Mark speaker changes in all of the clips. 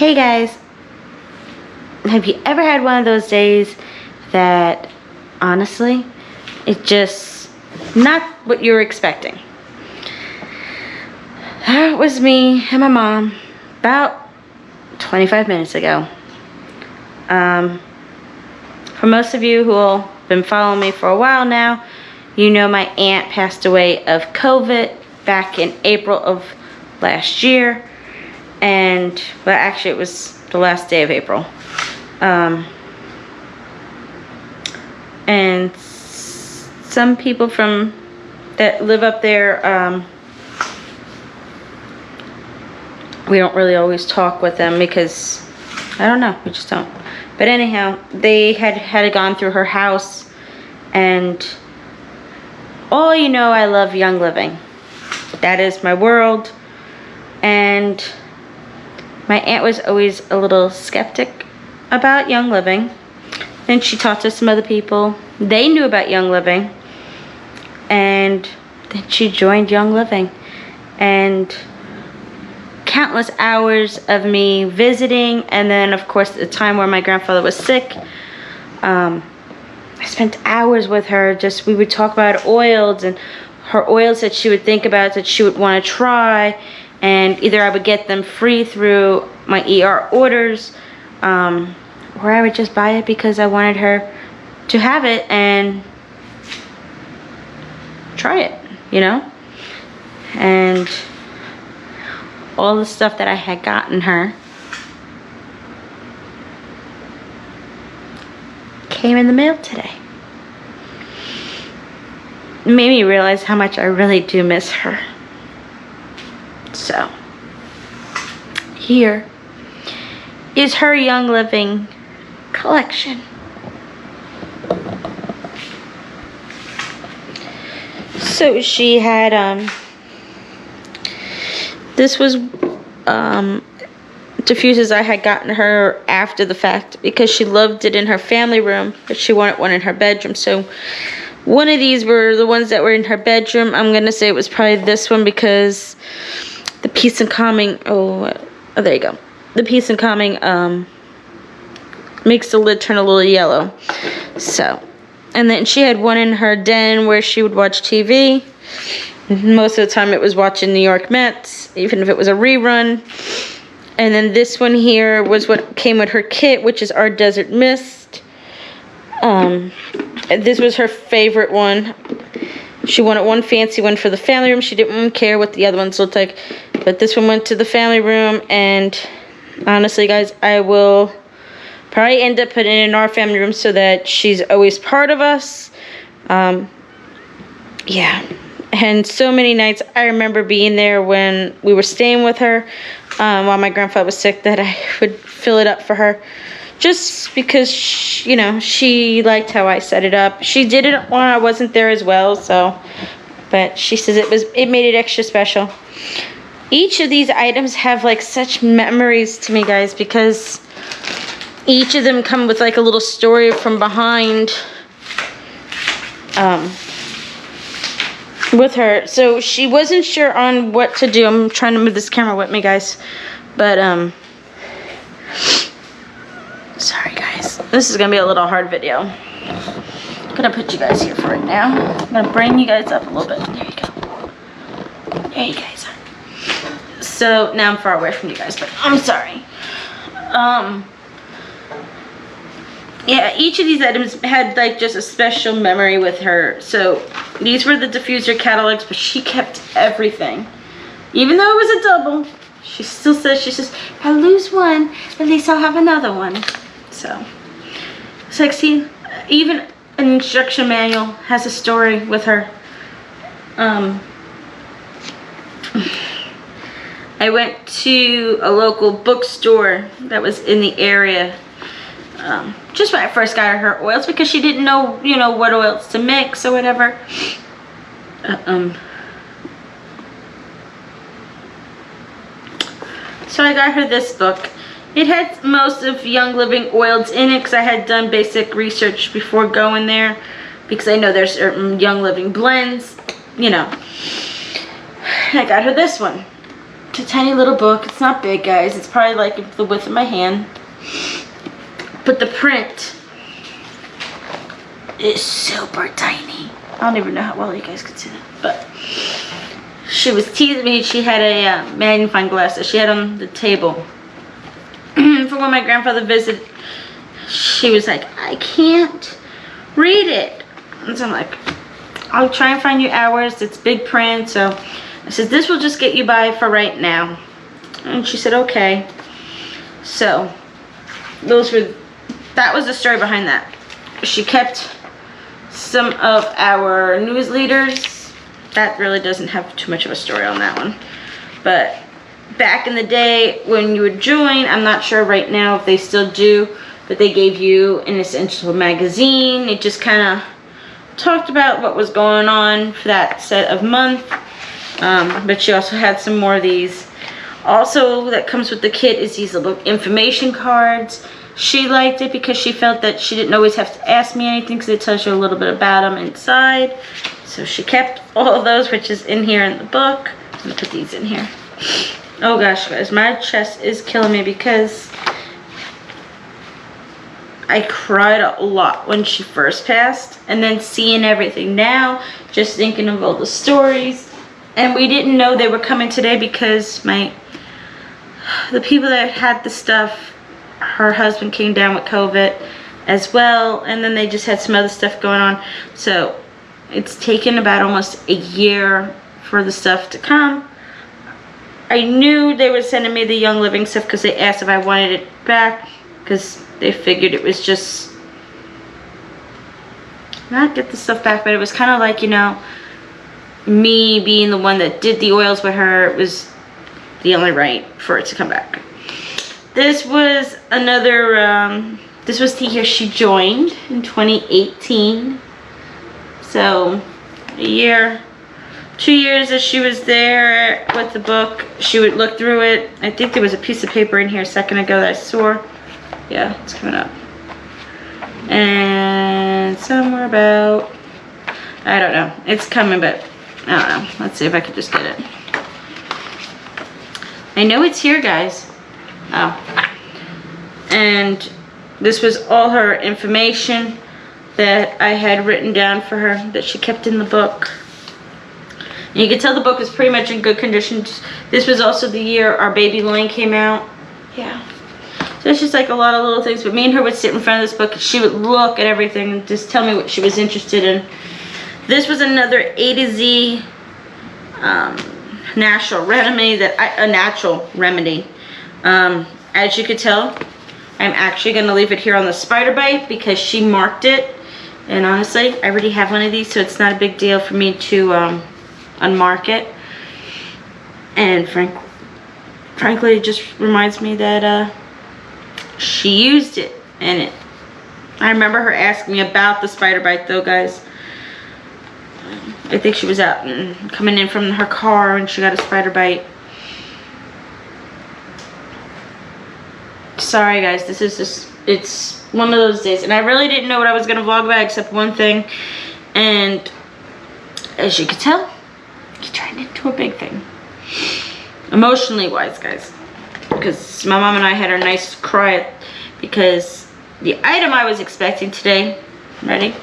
Speaker 1: Hey guys, have you ever had one of those days that honestly, it's just not what you were expecting? That was me and my mom about 25 minutes ago. For most of you who have been following me for a while now, you know my aunt passed away of COVID back in April of last year. And, well, actually it was the last day of April. And some people that live up there, we don't really always talk with them because, I don't know, we just don't. But anyhow, they had gone through her house, and all you know, I love Young Living. That is my world. And my aunt was always a little skeptic about Young Living. And she talked to some other people. They knew about Young Living. And then she joined Young Living. And countless hours of me visiting. And then, of course, the time where my grandfather was sick. I spent hours with her. We would talk about oils and her oils that she would think about, that she would want to try. And either I would get them free through my ER orders, or I would just buy it because I wanted her to have it and try it, you know? And all the stuff that I had gotten her came in the mail today. It made me realize how much I really do miss her. So, here is her Young Living collection. So she had, this was diffusers I had gotten her after the fact because she loved it in her family room, but she wanted one in her bedroom. So one of these were the ones that were in her bedroom. I'm going to say it was probably this one because the peace and calming, oh, there you go. The peace and calming makes the lid turn a little yellow. So, and then she had one in her den where she would watch TV. Most of the time it was watching New York Mets, even if it was a rerun. And then this one here was what came with her kit, which is Our Desert Mist. This was her favorite one. She wanted one fancy one for the family room. She didn't care what the other ones looked like. But this one went to the family room. And honestly, guys, I will probably end up putting it in our family room so that she's always part of us. Yeah. And so many nights I remember being there when we were staying with her while my grandfather was sick, that I would fill it up for her. Just because, you know, she liked how I set it up. She did it when I wasn't there as well, so. But she says it made it extra special. Each of these items have like such memories to me, guys, because each of them come with like a little story from behind with her. So she wasn't sure on what to do. I'm trying to move this camera with me, guys. But sorry guys, this is gonna be a little hard video. I'm gonna put you guys here for right now. I'm gonna bring you guys up a little bit. There you go. There you guys are. So now I'm far away from you guys, but I'm sorry. Yeah, each of these items had like just a special memory with her. So these were the diffuser catalogs, but she kept everything. Even though it was a double, she still says, if I lose one, at least I'll have another one. So it's like, see, even an instruction manual has a story with her. I went to a local bookstore that was in the area just when I first got her oils, because she didn't know, you know, what oils to mix or whatever. So I got her this book. It had most of Young Living oils in it because I had done basic research before going there, because I know there's certain Young Living blends, you know. I got her this one. It's a tiny little book. It's not big, guys. It's probably like the width of my hand. But the print is super tiny. I don't even know how well you guys can see that. But she was teasing me. She had a magnifying glass that she had on the table. For when my grandfather visited, she was like, I can't read it. And so I'm like, I'll try and find you hours. It's big print. So I said, this will just get you by for right now. And she said, okay. So that was the story behind that. She kept some of our news leaders. That really doesn't have too much of a story on that one. But back in the day when you would join, I'm not sure right now if they still do, but they gave you an essential magazine. It just kind of talked about what was going on for that set of month. But she also had some more of these. Also, that comes with the kit is these little information cards. She liked it because she felt that she didn't always have to ask me anything because it tells you a little bit about them inside. So she kept all of those, which is in here in the book. I'm going to put these in here. Oh gosh, guys, my chest is killing me because I cried a lot when she first passed. And then seeing everything now, just thinking of all the stories. And we didn't know they were coming today because the people that had the stuff, her husband came down with COVID as well, and then they just had some other stuff going on. So it's taken about almost a year for the stuff to come. I knew they were sending me the Young Living stuff because they asked if I wanted it back because they figured it was just not get the stuff back, but it was kind of like, you know, me being the one that did the oils with her. It was the only right for it to come back. This was another, this was the year she joined in 2018. So, 2 years that she was there with the book. She would look through it. I think there was a piece of paper in here a second ago that I saw. Yeah, it's coming up. And somewhere about, I don't know. It's coming, but I don't know. Let's see if I can just get it. I know it's here, guys. Oh. And this was all her information that I had written down for her that she kept in the book. And you can tell the book was pretty much in good condition. This was also the year our baby loin came out. Yeah. So it's just like a lot of little things. But me and her would sit in front of this book and she would look at everything and just tell me what she was interested in. This was another A to Z natural remedy as you could tell, I'm actually going to leave it here on the spider bite because she marked it, and honestly I already have one of these, so it's not a big deal for me to unmark it. And frankly it just reminds me that she used it. And I remember her asking me about the spider bite though, guys. I think she was out and coming in from her car and she got a spider bite. Sorry guys, this is just, it's one of those days. And I really didn't know what I was going to vlog about except one thing. And as you can tell, it turned into a big thing. Emotionally wise, guys. Because my mom and I had a nice cry because the item I was expecting today, ready?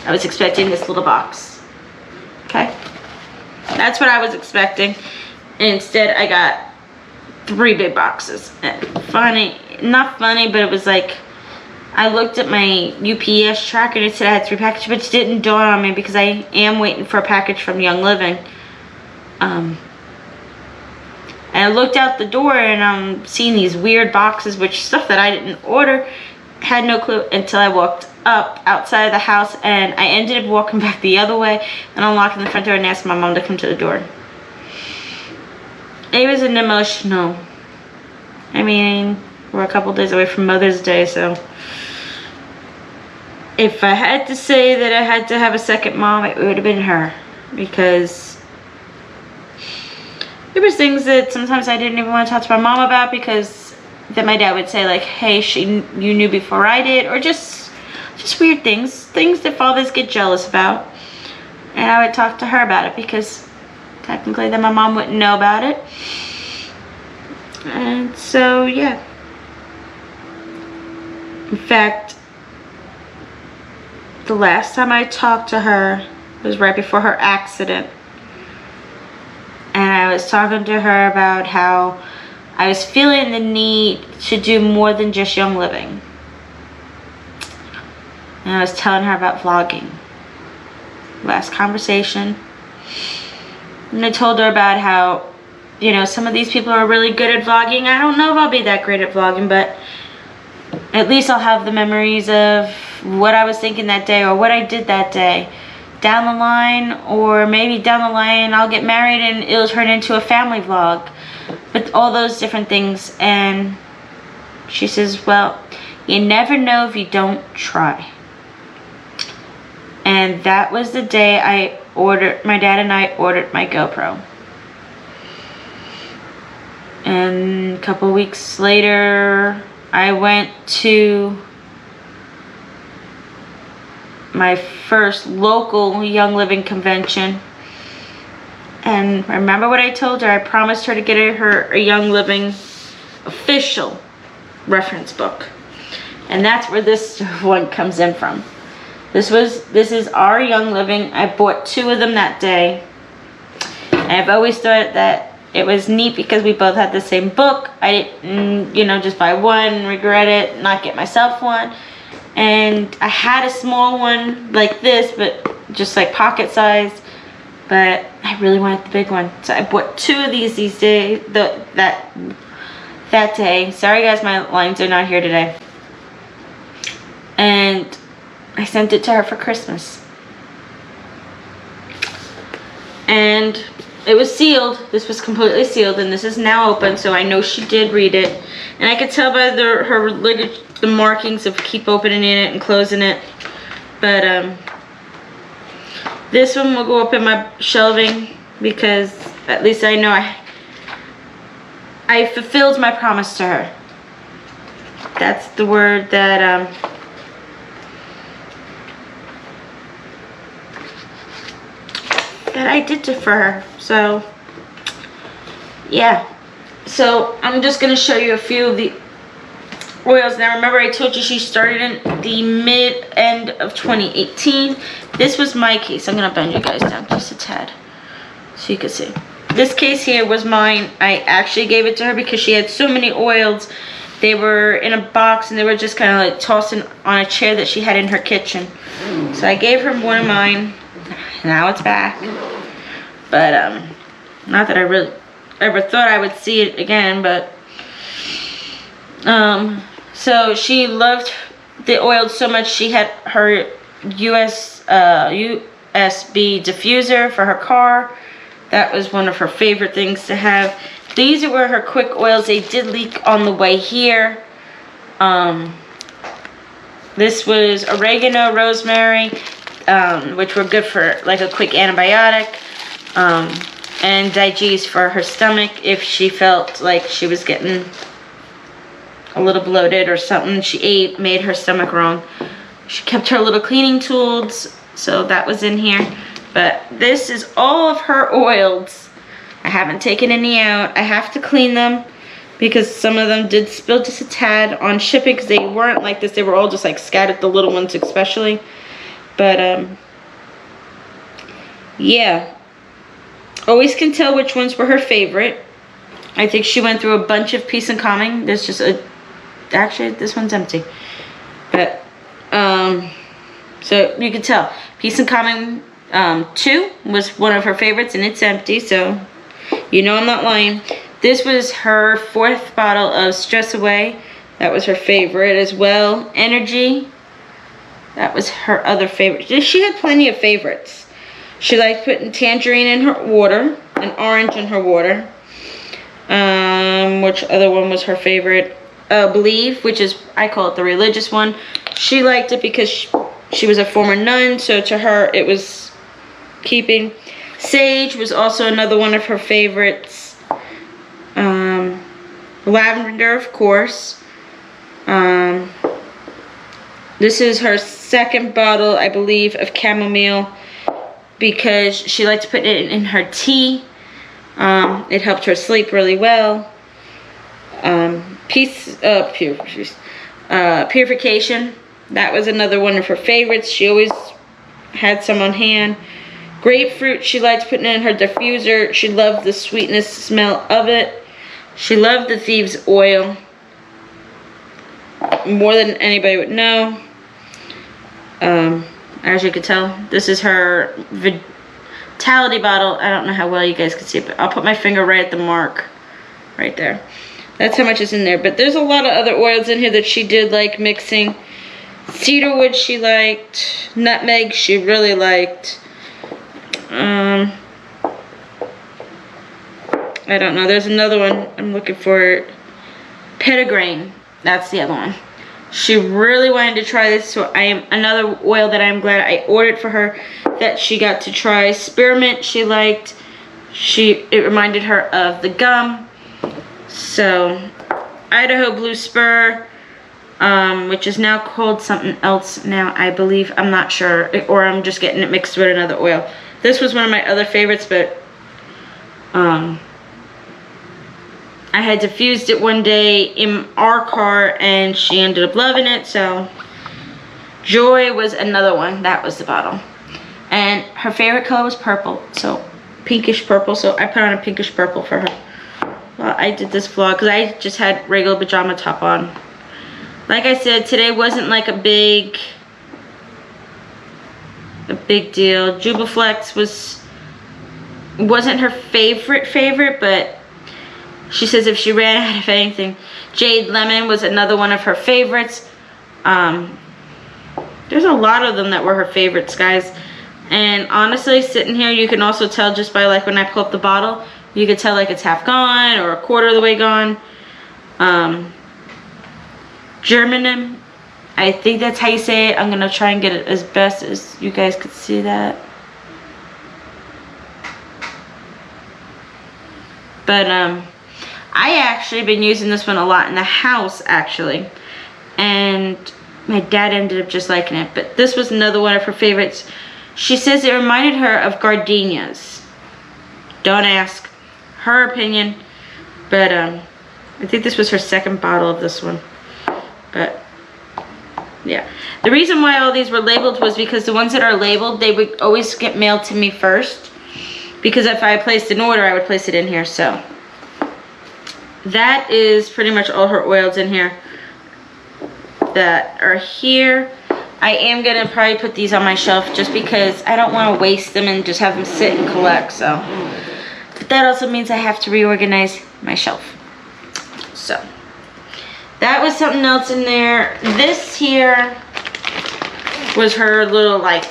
Speaker 1: I was expecting this little box. Okay? That's what I was expecting. And instead I got 3 big boxes. Funny, not funny, but it was like, I looked at my UPS tracker and it said I had 3 packages, but it didn't dawn on me because I am waiting for a package from Young Living. And I looked out the door and I'm seeing these weird boxes, which stuff that I didn't order. Had no clue until I walked up outside of the house, and I ended up walking back the other way and unlocking the front door and asking my mom to come to the door. It was an emotional. I mean, we're a couple days away from Mother's Day, so if I had to say that I had to have a second mom, it would have been her, because there was things that sometimes I didn't even want to talk to my mom about because then my dad would say like, hey, you knew before I did, or just weird things that fathers get jealous about. And I would talk to her about it because technically, that my mom wouldn't know about it. And so, yeah. In fact, the last time I talked to her was right before her accident. And I was talking to her about how I was feeling the need to do more than just Young Living. And I was telling her about vlogging. Last conversation. And I told her about how, you know, some of these people are really good at vlogging. I don't know if I'll be that great at vlogging, but at least I'll have the memories of what I was thinking that day or what I did that day down the line, or maybe down the line I'll get married and it'll turn into a family vlog. But all those different things. And she says, well, you never know if you don't try. And that was the day my dad and I ordered my GoPro. And a couple weeks later, I went to my first local Young Living convention. And remember what I told her? I promised her to get her a Young Living official reference book. And that's where this one comes in from. This is our Young Living. I bought 2 of them that day. And I've always thought that it was neat because we both had the same book. I didn't, you know, just buy one, regret it, not get myself one. And I had a small one like this, but just like pocket size. But I really wanted the big one. So I bought 2 of these days, that day. Sorry guys, my lines are not here today. And I sent it to her for Christmas. And it was sealed. This was completely sealed, and this is now open, so I know she did read it. And I could tell by the markings of keep opening it and closing it. But this one will go up in my shelving because at least I know I fulfilled my promise to her. That's the word that I did for her. So yeah, so I'm just gonna show you a few of the oils. Now remember I told you she started in the mid-end of 2018. This was my case. I'm gonna bend you guys down just a tad so you can see. This case here was mine. I actually gave it to her because she had so many oils. They were in a box and they were just kind of like tossing on a chair that she had in her kitchen. So I gave her one of mine. Now it's back. But not that I really ever thought I would see it again, but so she loved the oils so much she had her USB diffuser for her car. That was one of her favorite things to have. These were her quick oils. They did leak on the way here. This was oregano, rosemary, which were good for like a quick antibiotic, and digest for her stomach if she felt like she was getting a little bloated or something she ate made her stomach wrong. She kept her little cleaning tools, so that was in here. But this is all of her oils. I haven't taken any out. I have to clean them because some of them did spill just a tad on shipping because they weren't like this. They were all just like scattered, the little ones especially. But yeah, always can tell which ones were her favorite. I think she went through a bunch of Peace and Calming. There's just actually this one's empty. But so you can tell Peace and Calming 2 was one of her favorites, and it's empty, so you know I'm not lying. This was her 4th bottle of Stress Away. That was her favorite as well. Energy. That was her other favorite. She had plenty of favorites. She liked putting tangerine in her water, and orange in her water. Which other one was her favorite? Believe, which is, I call it the religious one. She liked it because she was a former nun, so to her it was keeping. Sage was also another one of her favorites. Lavender, of course. This is her 2nd bottle, I believe, of chamomile because she liked to put it in her tea. It helped her sleep really well. Purification. That was another one of her favorites. She always had some on hand. Grapefruit, she liked putting it in her diffuser. She loved the sweetness smell of it. She loved the thieves oil more than anybody would know. As you can tell, this is her vitality bottle. I don't know how well you guys can see it, but I'll put my finger right at the mark right there. That's how much is in there. But there's a lot of other oils in here that she did like mixing. Cedarwood she liked. Nutmeg she really liked. I don't know. There's another one. I'm looking for it. Petitgrain. That's the other one. She really wanted to try this, so I am another oil that I'm glad I ordered for her that she got to try. Spearmint she liked. It reminded her of the gum. So Idaho Blue Spur, which is now called something else now, I believe. I'm not sure, or I'm just getting it mixed with another oil. This was one of my other favorites, but I had diffused it one day in our car and she ended up loving it. So Joy was another one. That was the bottle. And her favorite color was purple, so pinkish purple. So I put on a pinkish purple for her. Well, I did this vlog because I just had regular pajama top on. Like I said, today wasn't like a big deal. Jubaflex wasn't her favorite, but she says if she ran out of anything. Jade Lemon was another one of her favorites. There's a lot of them that were her favorites, guys. And honestly, sitting here, you can also tell just by like when I pull up the bottle, you can tell like it's half gone or a quarter of the way gone. Germanin, I think that's how you say it. I'm going to try and get it as best as you guys could see that. But I actually been using this one a lot in the house, actually. And my dad ended up just liking it. But this was another one of her favorites. She says it reminded her of gardenias. Don't ask. Her opinion. But I think this was her second bottle of this one. But yeah. The reason why all these were labeled was because the ones that are labeled, they would always get mailed to me first. Because if I placed an order, I would place it in here. So that is pretty much all her oils in here that are here. I am going to probably put these on my shelf just because I don't want to waste them and just have them sit and collect. So, but that also means I have to reorganize my shelf. So that was something else in there. This here was her little like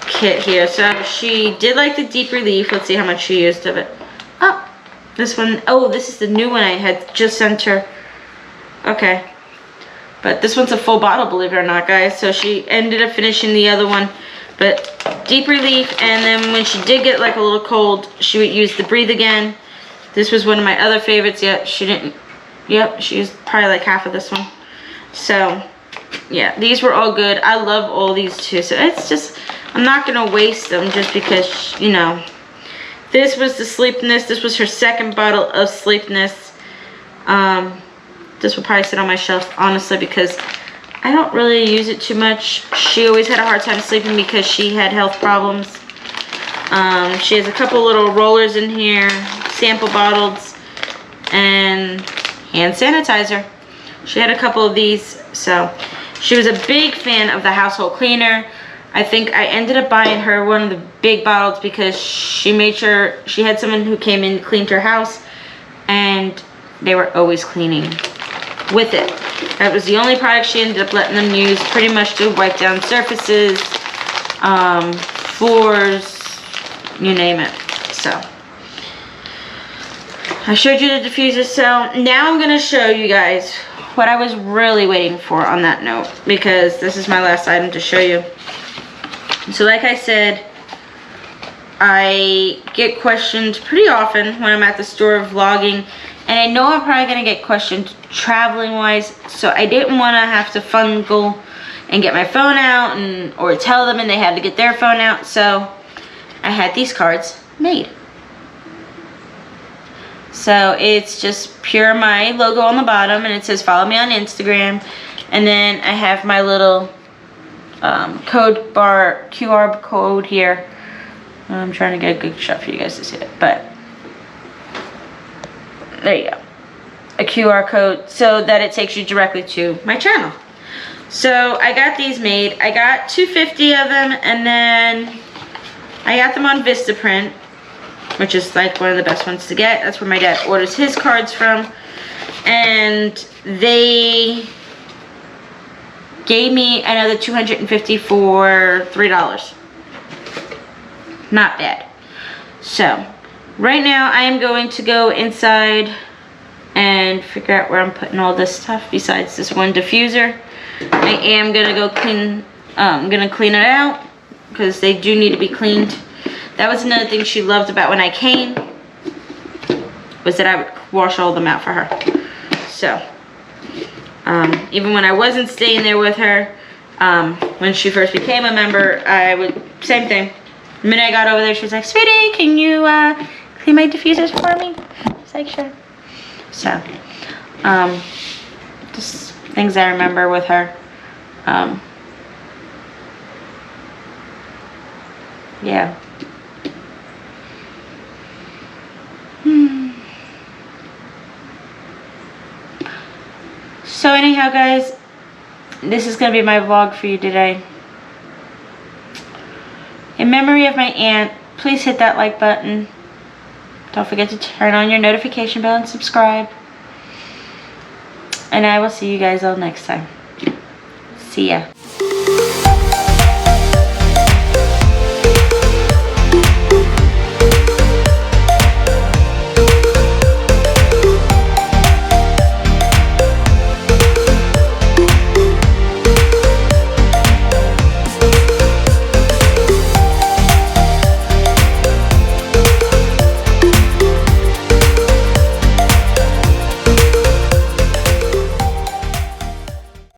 Speaker 1: kit here. So she did like the Deep Relief. Let's see how much she used of it. Oh, this one. Oh, this is the new one I had just sent her. Okay. But this one's a full bottle, believe it or not, guys. So she ended up finishing the other one. But Deep Relief, and then when she did get like a little cold, she would use the Breathe Again. This was one of my other favorites. Yet she didn't. Yep, she used probably like half of this one. So yeah, these were all good. I love all these too. So it's just, I'm not gonna waste them just because, you know. This was the Sleepness. This was her second bottle of Sleepness. This will probably sit on my shelf, honestly, because I don't really use it too much. She always had a hard time sleeping because she had health problems. She has a couple little rollers in here, sample bottles, and hand sanitizer. She had a couple of these, so she was a big fan of the household cleaner. I think I ended up buying her one of the big bottles because she made sure she had someone who came in and cleaned her house, and they were always cleaning with it. That was the only product she ended up letting them use, pretty much to wipe down surfaces, floors, you name it. So I showed you the diffuser. So now I'm going to show you guys what I was really waiting for on that note, because this is my last item to show you. So like I said, I get questioned pretty often when I'm at the store vlogging, and I know I'm probably going to get questioned traveling wise, so I didn't want to have to fungle and get my phone out or tell them and they had to get their phone out. So I had these cards made. So it's just pure my logo on the bottom, and it says follow me on Instagram. And then I have my little QR code here. I'm trying to get a good shot for you guys to see it, but there you go. A QR code so that it takes you directly to my channel. So I got these made. I got 250 of them, and then I got them on Vistaprint, which is like one of the best ones to get. That's where my dad orders his cards from. And they gave me another 250 for $3. Not bad. So right now I am going to go inside and figure out where I'm putting all this stuff besides this one diffuser. I am gonna go clean it out because they do need to be cleaned. That was another thing she loved about when I came, was that I would wash all of them out for her. So even when I wasn't staying there with her, when she first became a member, I would, same thing. The minute I got over there, she was like, sweetie, can you clean my diffusers for me? I was like, sure. So, just things I remember with her. Yeah. So anyhow, guys, this is going to be my vlog for you today. In memory of my aunt, please hit that like button. Don't forget to turn on your notification bell and subscribe. And I will see you guys all next time. See ya.